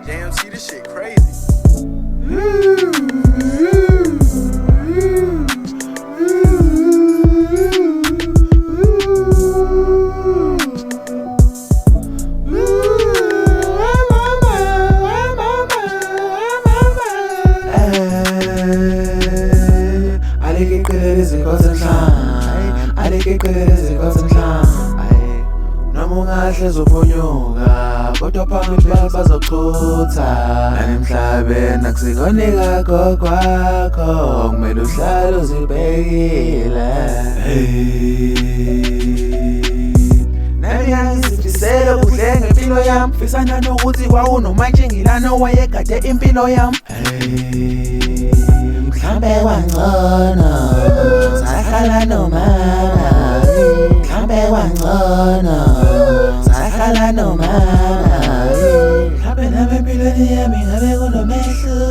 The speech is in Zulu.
JMC, this shit crazy. I like it good as it goes and shine. I like it good as it goes and shine. Noma ungahlezi uphunyuka kodwa phakathi bazochutha emhlabeni akusikhonika kwakho kumele uhlale uzibhekile. Nami ngizifisela kuhle ngempilo yami, fisana nokuthi kwawunomantshingilane owayegade impilo yami. Mhlambe kwangcono sahlala nomama, mhlambe kwangcono sahlala nomama, mhlambe nami empilweni yami ngabe kunomehluko.